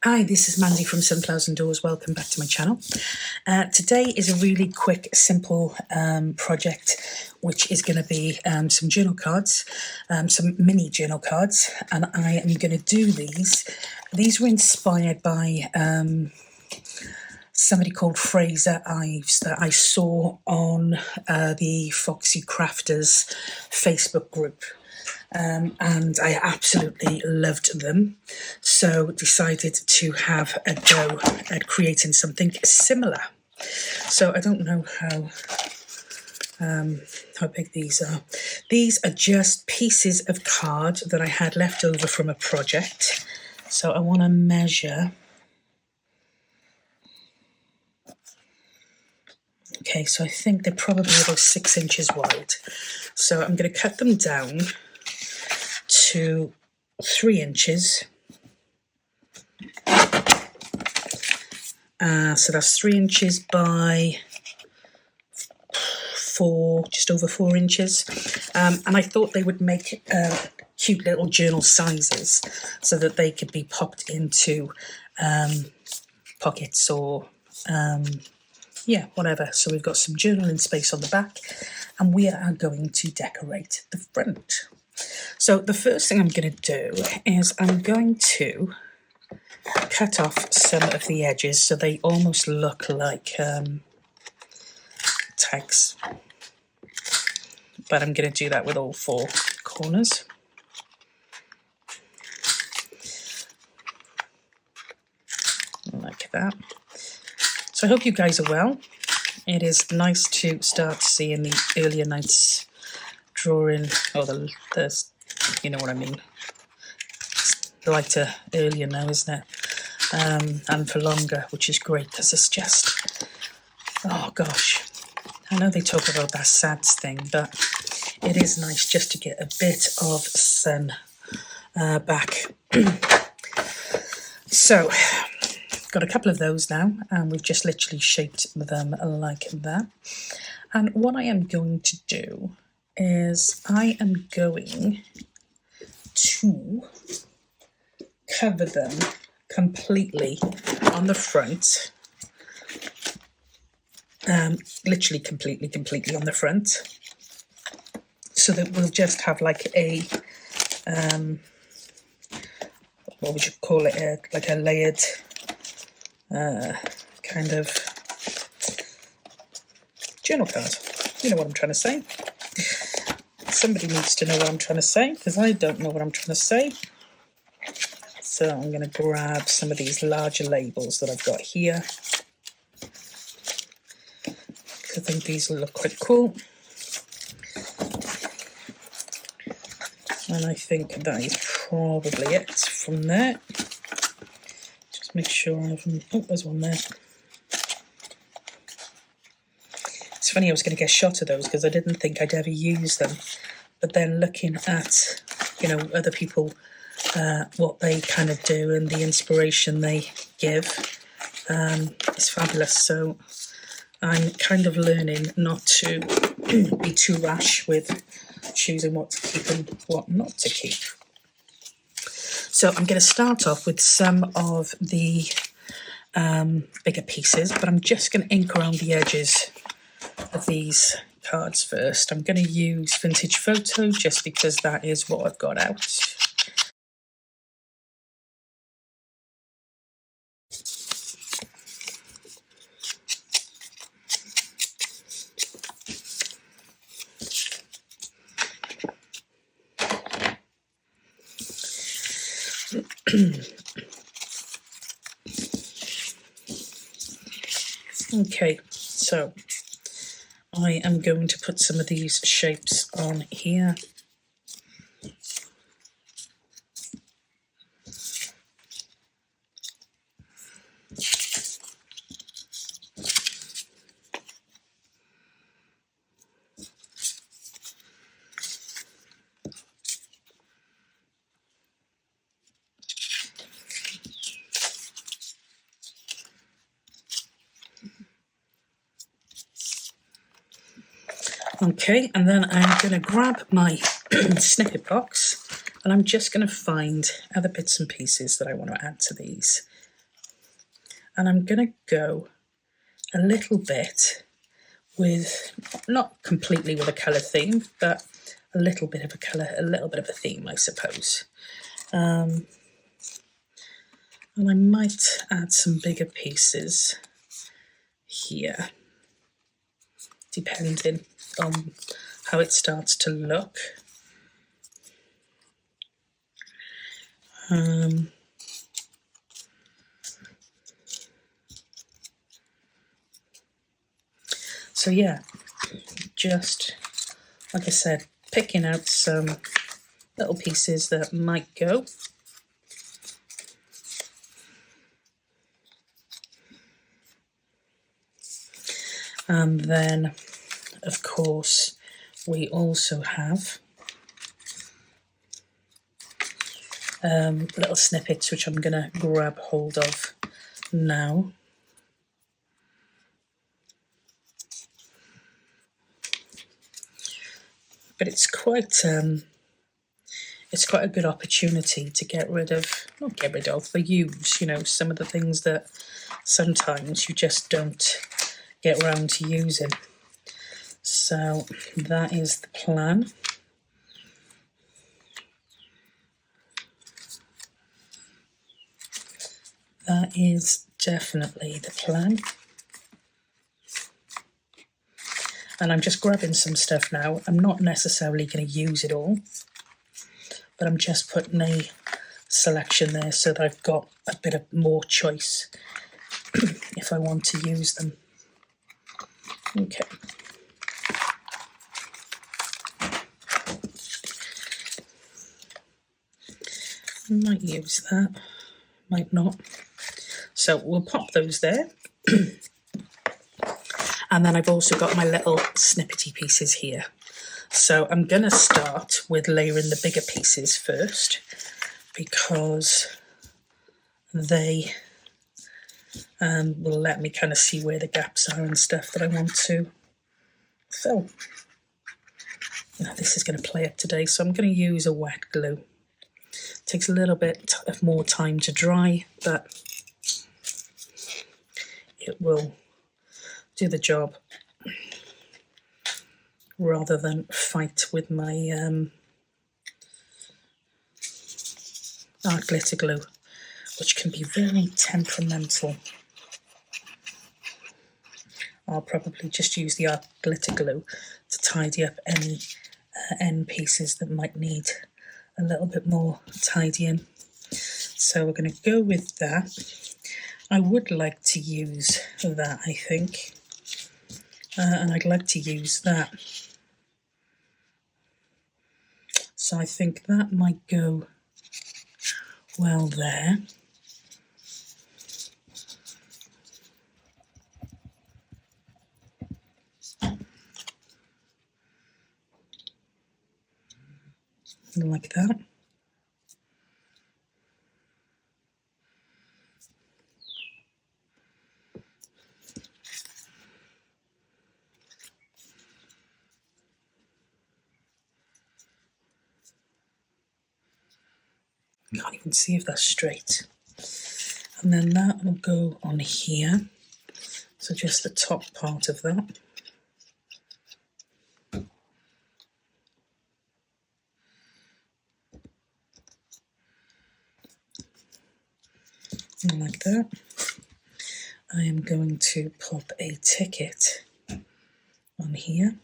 Hi, this is Mandy from Sunflowers and Doors. Welcome back to my channel. Today is a really quick, simple project, which is going to be some journal cards, some mini journal cards, and I am going to do these. These were inspired by somebody called Fraser Ives that I saw on the Foxy Crafters Facebook group. And I absolutely loved them, so decided to have a go at creating something similar. So I don't know how big these are. These are just pieces of card that I had left over from a project. So I want to measure. Okay, so I think they're probably about 6 inches wide. So I'm going to cut them down to 3 inches. So that's 3 inches by 4, just over 4 inches. And I thought they would make cute little journal sizes so that they could be popped into pockets or yeah, whatever. So we've got some journaling space on the back, and we are going to decorate the front. So the first thing I'm going to do is I'm going to cut off some of the edges so they almost look like tags. But I'm going to do that with all 4 corners. Like that. So I hope you guys are well. It is nice to start seeing the earlier nights drawing, or the you know what I mean, lighter earlier now, isn't it? And for longer, which is great, because it's just, oh gosh, I know they talk about that SADS thing, but it is nice just to get a bit of sun back. So got a couple of those now, and we've just literally shaped them like that. And what I am going to do is I am going to cover them completely on the front, literally completely on the front, so that we'll just have like a what would you call it, like a layered kind of journal card. You know what I'm trying to say. Somebody needs to know what I'm trying to say, because I don't know what I'm trying to say. So I'm going to grab some of these larger labels that I've got here. I think these will look quite cool. And I think that is probably it from there. Just make sure I haven't... Oh, there's one there. It's funny, I was going to get a shot of those because I didn't think I'd ever use them. But then looking at, you know, other people, what they kind of do and the inspiration they give, is fabulous. So I'm kind of learning not to be too rash with choosing what to keep and what not to keep. So I'm going to start off with some of the bigger pieces, but I'm just going to ink around the edges of these cards first. I'm going to use Vintage Photo just because that is what I've got out. Okay, so I am going to put some of these shapes on here. Okay, and then I'm going to grab my snippet box, and I'm just going to find other bits and pieces that I want to add to these. And I'm going to go a little bit with, not completely with a colour theme, but a little bit of a colour, a little bit of a theme, I suppose. And I might add some bigger pieces here, depending on how it starts to look. So yeah, just like I said, picking out some little pieces that might go. And then, of course, we also have little snippets, which I'm going to grab hold of now. But it's quite a good opportunity to get rid of, not get rid of, but use, you know, some of the things that sometimes you just don't get around to using. So that is the plan. That is definitely the plan. And I'm just grabbing some stuff now. I'm not necessarily going to use it all, but I'm just putting a selection there so that I've got a bit of more choice if I want to use them. Okay. Might use that, might not. So we'll pop those there. And then I've also got my little snippety pieces here. So I'm going to start with layering the bigger pieces first, because they will let me kind of see where the gaps are and stuff that I want to fill. Now this is going to play up today, so I'm going to use a wet glue. It takes a little bit of more time to dry, but it will do the job rather than fight with my art glitter glue, which can be very temperamental. I'll probably just use the art glitter glue to tidy up any end pieces that might need a little bit more tidying. So we're going to go with that. I would like to use that, I think. And I'd like to use that. So I think that might go well there. Like that. Can't even see if that's straight. And then that will go on here. So just the top part of that. And like that. I am going to pop a ticket on here,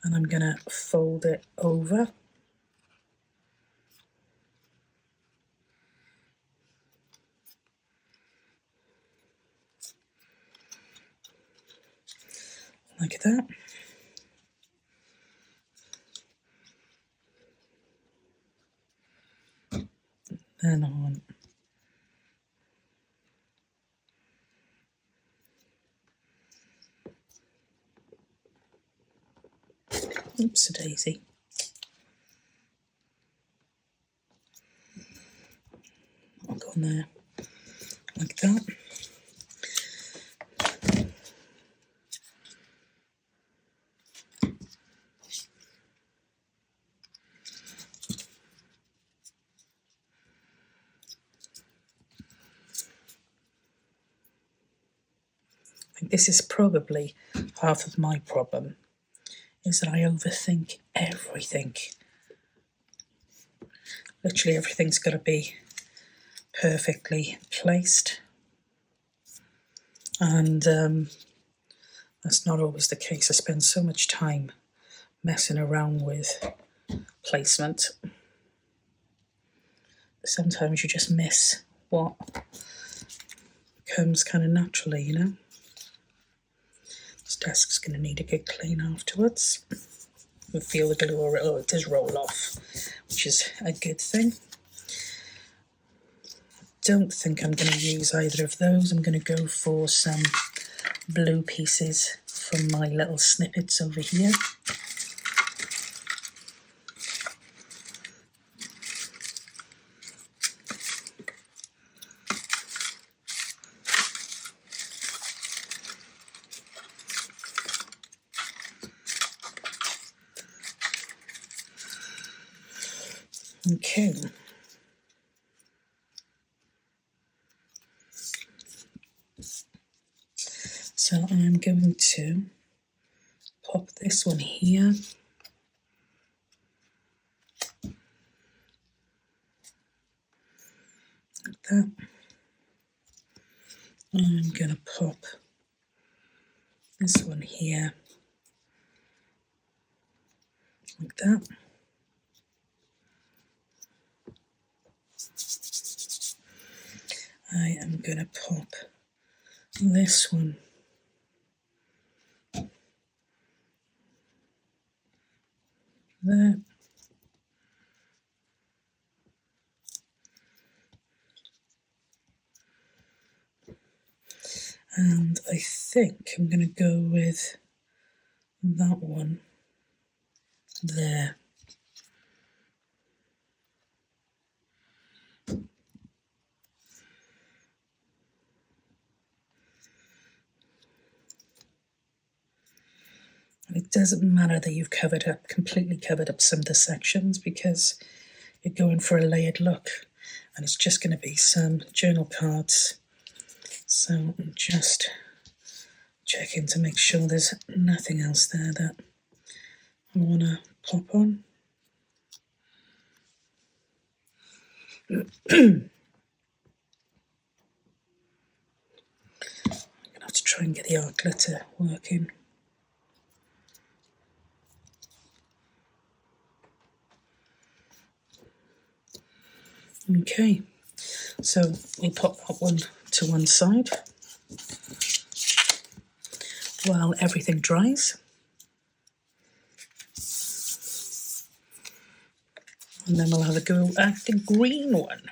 and I'm going to fold it over. Like that. Then on. Oops, a daisy. I'll go on there, like that. think this is probably half of my problem, is that I overthink everything. Literally everything's got to be perfectly placed, and that's not always the case. I spend so much time messing around with placement. Sometimes you just miss what comes kind of naturally, you know. This desk's going to need a good clean afterwards. You feel the glue already. Oh, it does roll off, which is a good thing. Don't think I'm going to use either of those. I'm going to go for some blue pieces from my little snippets over here. Okay. So I'm going to pop this one here. Like that. I'm going to pop this one here. Like that. I am going to pop this one there. And I think I'm going to go with that one there. And it doesn't matter that you've completely covered up some of the sections, because you're going for a layered look, and it's just going to be some journal cards. So I'm just checking to make sure there's nothing else there that I want to pop on. I'm going to have to try and get the art glitter working. Okay, so we'll pop that one to one side while everything dries. And then we'll have a go at the green one.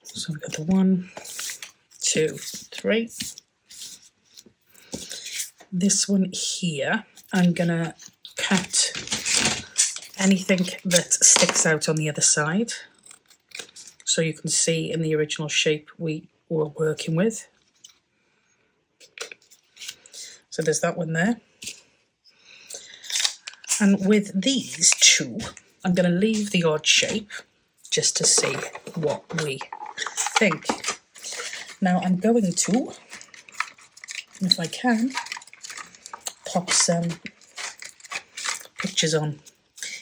So we've got the 1, 2, 3. This one here, I'm gonna cut anything that sticks out on the other side, so you can see in the original shape we were working with. So there's that one there. And with these two, I'm going to leave the odd shape just to see what we think. Now I'm going to, if I can, pop some pictures on.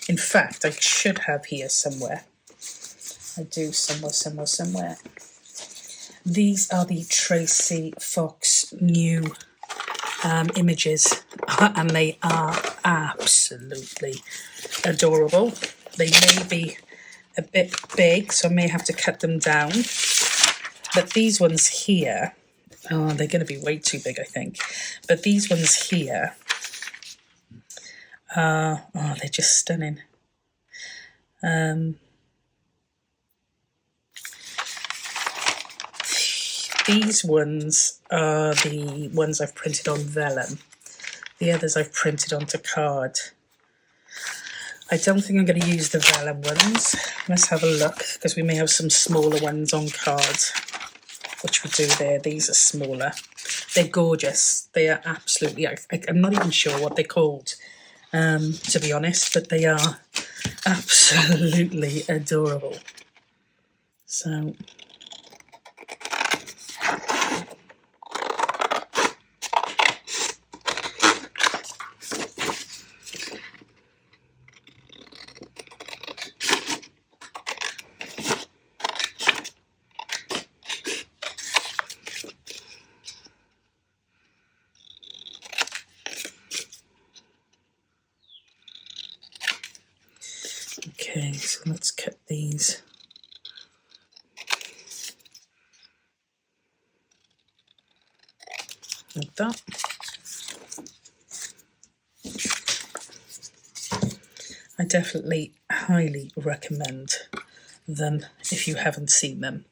In fact, I should have here somewhere. I do somewhere. These are the Tracie Fox new images, and they are absolutely adorable. They may be a bit big, so I may have to cut them down. But these ones here, oh, they're going to be way too big, I think. But these ones here, oh, they're just stunning. These ones are the ones I've printed on vellum. The others I've printed onto card. I don't think I'm going to use the vellum ones. Let's have a look, because we may have some smaller ones on card, which we do there. These are smaller. They're gorgeous. They are absolutely, I'm not even sure what they're called, to be honest, but they are absolutely adorable. So... Okay, so let's cut these. Like that. I definitely highly recommend them if you haven't seen them.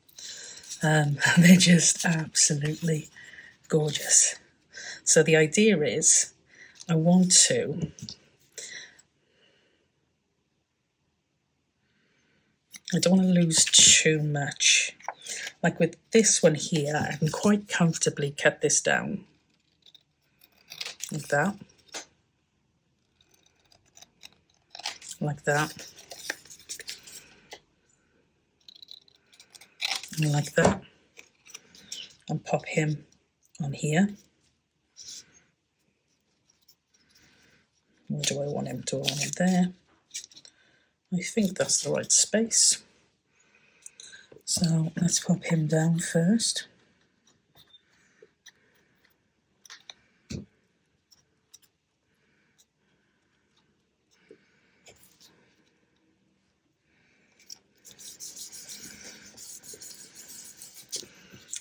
They're just absolutely gorgeous. So the idea is I don't want to lose too much. Like with this one here, I can quite comfortably cut this down. Like that. Like that. And like that. And pop him on here. Or do I want him? Do I want him there? I think that's the right space. So let's pop him down first.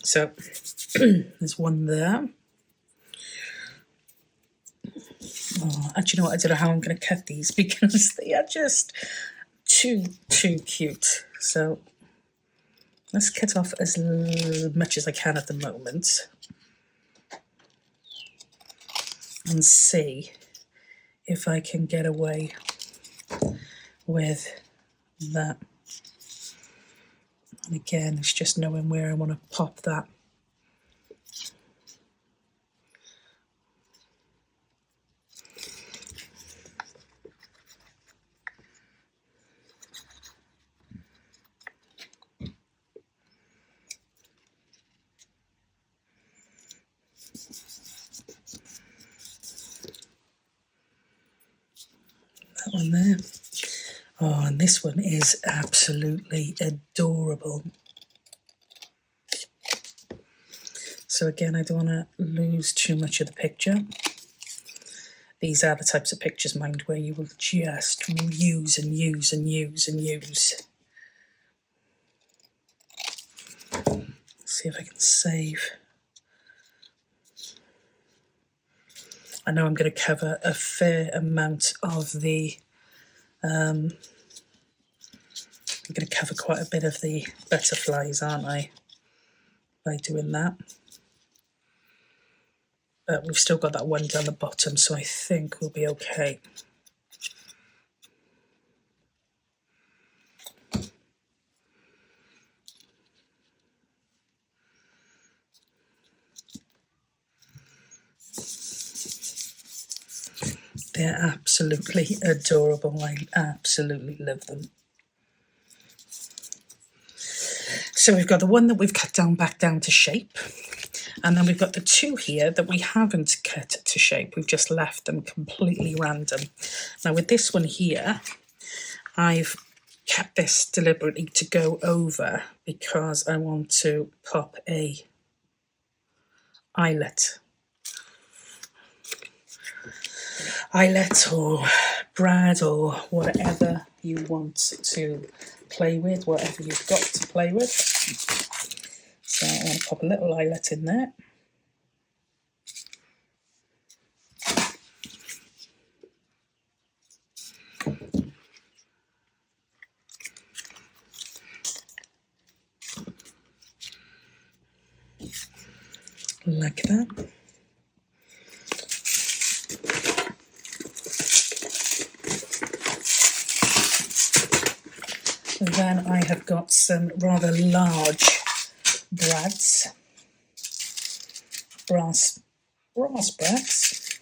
So there's one there. Oh, actually, you know what? I don't know how I'm going to cut these because they are just too cute. So let's cut off as much as I can at the moment and see if I can get away with that. And again, it's just knowing where I want to pop that. That one there. Oh, and this one is absolutely adorable. So again, I don't want to lose too much of the picture. These are the types of pictures, mind, where you will just use and use and use and use. Let's see if I can save. I know I'm going to cover a fair amount of the I'm going to cover quite a bit of the butterflies, aren't I, by doing that. But we've still got that one down the bottom, so I think we'll be okay. They're absolutely adorable. I absolutely love them. So we've got the one that we've cut down back down to shape. And then we've got the two here that we haven't cut to shape. We've just left them completely random. Now with this one here, I've kept this deliberately to go over because I want to pop a eyelet or brad or whatever you want to play with, whatever you've got to play with. So I want to pop a little eyelet in there. Like that. Then I have got some rather large brads, brass brads,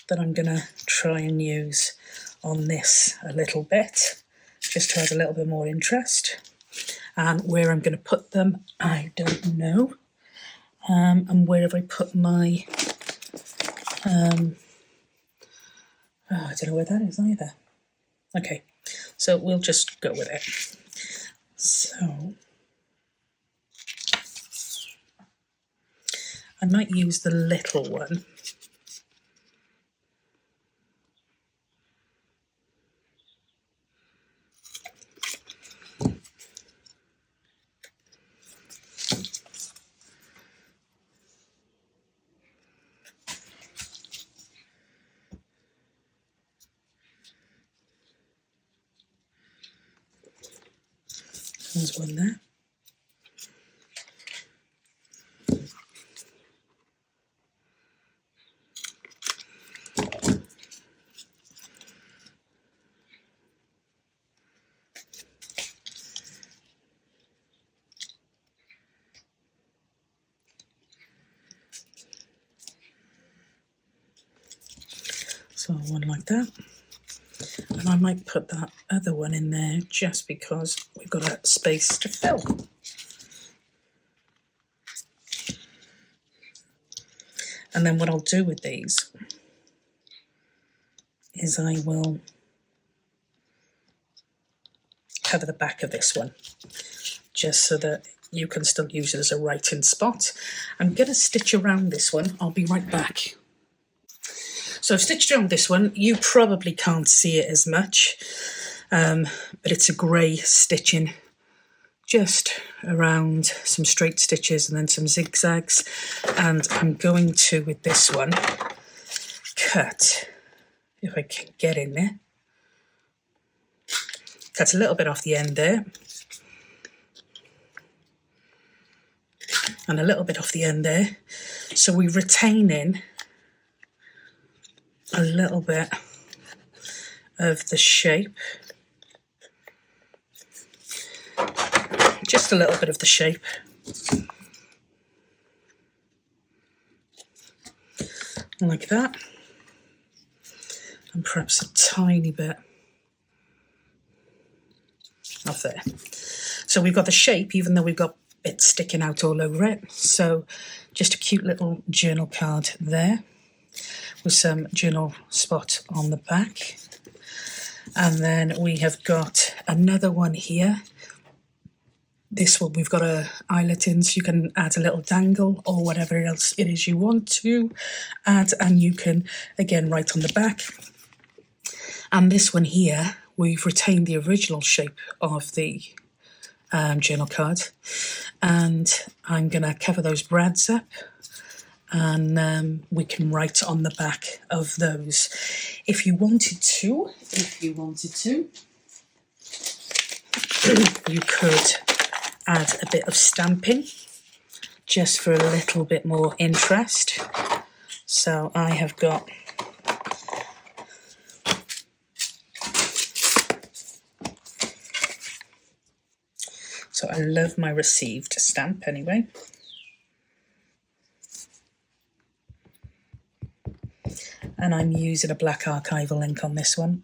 that I'm going to try and use on this a little bit, just to add a little bit more interest. And where I'm going to put them, I don't know. And where have I put my, I don't know where that is either. Okay, so we'll just go with it. So I might use the little one. There's one there. So one like that. And I might put that other one in there just because we've got a space to fill. And then what I'll do with these is I will cover the back of this one, just so that you can still use it as a writing spot. I'm going to stitch around this one. I'll be right back. So I've stitched around this one. You probably can't see it as much, but it's a grey stitching just around some straight stitches and then some zigzags. And I'm going to, with this one, cut, if I can get in there, cut a little bit off the end there. And a little bit off the end there. So we're retaining a little bit of the shape. Just a little bit of the shape. Like that. And perhaps a tiny bit off there. So we've got the shape, even though we've got bits sticking out all over it. So just a cute little journal card there, with some journal spot on the back. And then we have got another one here. This one we've got a eyelet in, so you can add a little dangle or whatever else it is you want to add, and you can again write on the back. And this one here, we've retained the original shape of the journal card, and I'm going to cover those brads up, and we can write on the back of those if you wanted to. you could add a bit of stamping just for a little bit more interest. So I have got so I love my received stamp anyway. And I'm using a black archival ink on this one.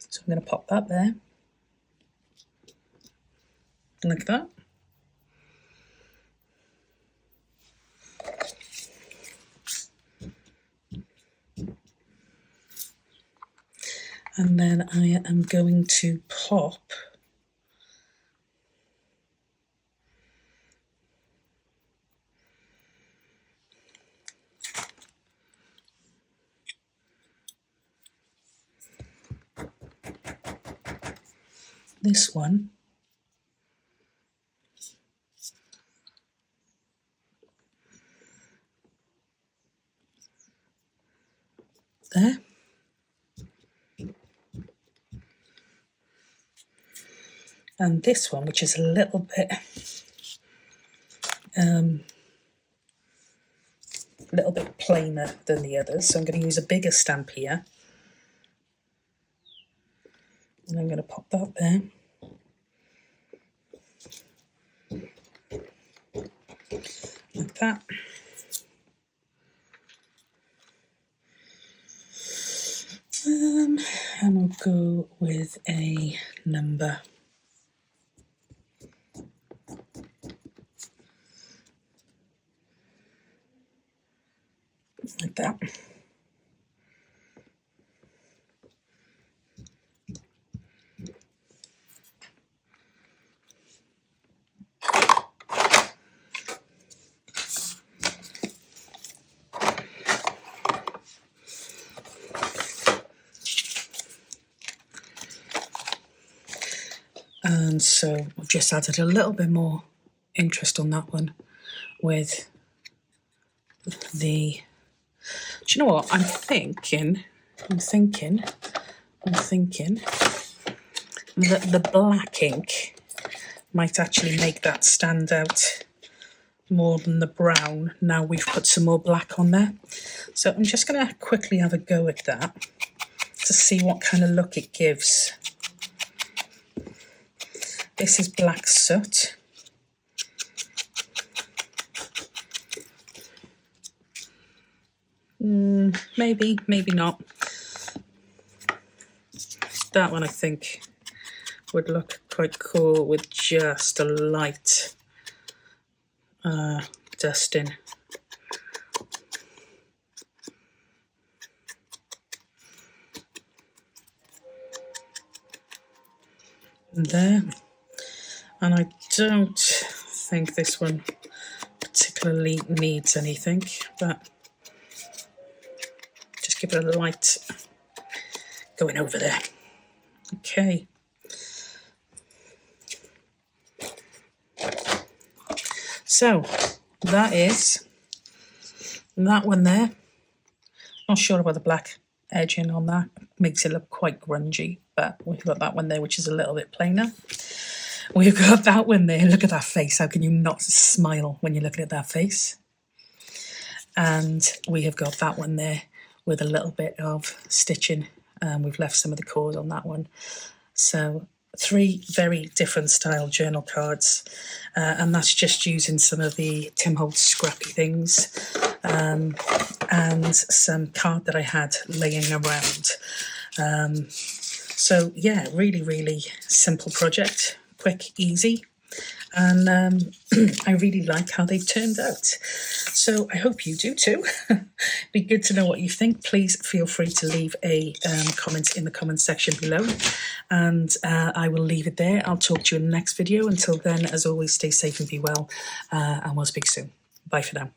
So I'm going to pop that there. Like that. And then I am going to pop this one there. And this one, which is a little bit plainer than the others. So I'm going to use a bigger stamp here. And I'm going to pop that there. Like that. And we'll go with a number. Like that. And so I've just added a little bit more interest on that one with the, do you know what, I'm thinking that the black ink might actually make that stand out more than the brown. Now we've put some more black on there. So I'm just going to quickly have a go at that to see what kind of look it gives. This is black soot. Maybe, maybe not. That one I think would look quite cool with just a light dusting. There. And I don't think this one particularly needs anything, but just give it a light going over there. Okay. So that is that one there. Not sure about the black edging on that. Makes it look quite grungy, but we've got that one there, which is a little bit plainer. We've got that one there. Look at that face. How can you not smile when you're looking at that face? And we have got that one there with a little bit of stitching. We've left some of the cores on that one. So 3 very different style journal cards. And that's just using some of the Tim Holtz scrappy things and some card that I had laying around. So yeah, really, really simple project. Quick, easy, and I really like how they've turned out. So I hope you do too. Be good to know what you think. Please feel free to leave a comment in the comment section below, and I will leave it there. I'll talk to you in the next video. Until then, as always, stay safe and be well, and we'll speak soon. Bye for now.